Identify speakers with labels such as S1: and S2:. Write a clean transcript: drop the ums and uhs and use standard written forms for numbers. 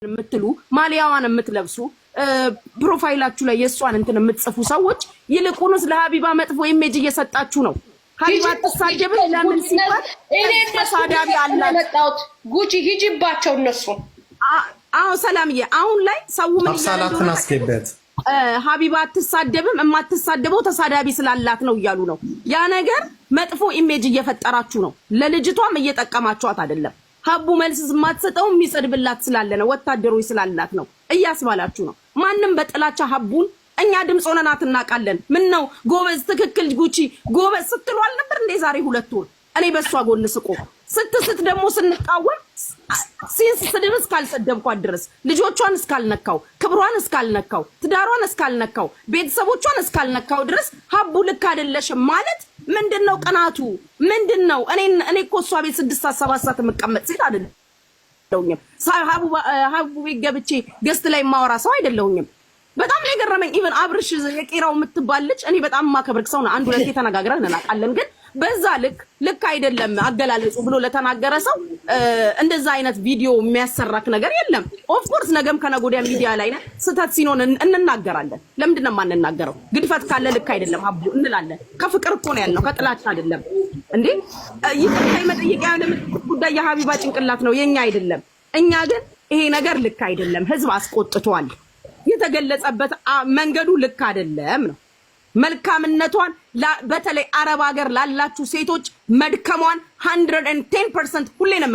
S1: የምትሉ ማሊያዋን የምትለብሱ ፕሮፋይላችሁ ላይ የሷን እንትን የምትጽፉ ሰዎች ይልቁንስ ለሀቢባ መጥፎ ኢሜጅ እየሰጣችሁ ነው። ሀቢባ ተሳደበ ለምን ሲባል
S2: እኔ ተሳዳቢ አላመጣሁት ጉጂ ሂጂባቸው እነሱ
S1: ሰላምዬ አሁን ላይ ሰው ምን
S3: ይያላል አስገበት
S1: ሀቢባ አትሳደብም የማትሳደበው ተሳዳቢ ስላላት ነው እያሉ ነው። ያ ነገር መጥፎ ኢሜጅ እየፈጠራችሁ ነው። ለልጅቷም እየጠቀማችኋት አይደለም። ሀቡ መልስ ማትሰጠው የሚጸድብላት ስላለ ነው፣ ወታደሮች ስላላት ነው እያስባላችሁ ነው። ማንንም በጥላቻ ሀቡን እኛ ድምጽ ሆነናት እናውቃለን። ምን ነው ጎበዝ ትክክል ጉቺ ጎበዝ ስትሉ አልነበር እንዴ ዛሬ 2 ወር? እኔ በሷ ጎን ስቆ ስትስት ደግሞ ስንቃወም ሲንስ ስድብ እስካልሰደብኳት ድረስ ልጆቿን እስካልነካው ክብሯን እስካልነካው ትዳሯን እስካልነካው ቤተሰቦቿን እስካልነካው ድረስ ሀቡ ልክ አይደለሽም ማለት ምንድነው? ቅናቱ ምንድነው? እኔ እኮ እሷ ቤት 6-7 ሰዓት መቀመጥ ሲል አይደለሁኝም። ሀቡ ቤት ገብቼ ገስት ላይ ማወራ ሰው አይደለሁኝም። በጣም ነው የገረመኝ። ኢቭን አብርሽ የቄራው የምትባል ልጅ እኔ በጣም ማከብርክ ሰው ነው። አንድ ሁለቴ ተነጋግረን እናውቃለን። ግን በዛ ልክ አይደለም አገላለጹ ብሎ ለተናገረ ሰው እንደዛ አይነት ቪዲዮ የሚያሰራክ ነገር የለም። ኦፍ ኮርስ ነገም ከነጎዲያ ሚዲያ ላይ ነው ስተት ሲኖር እንናገራለን። ለምንድን ነው የማንናገረው? ግድፈት ካለ ልክ አይደለም ሀቡ እንላለን። ከፍቅር እኮ ነው ያለው ከጥላቻ አይደለም እንዴ። ይቅርታ መጠየቂያ ጉዳይ የሀቢባ ጭንቅላት ነው የኛ አይደለም። እኛ ግን ይሄ ነገር ልክ አይደለም፣ ህዝብ አስቆጥቷል፣ የተገለጸበት መንገዱ ልክ አይደለም ነው። መልካምነቷን በተለይ አረብ ሀገር ላላችሁ ሴቶች መድከሟን 110% ሁሌ ነው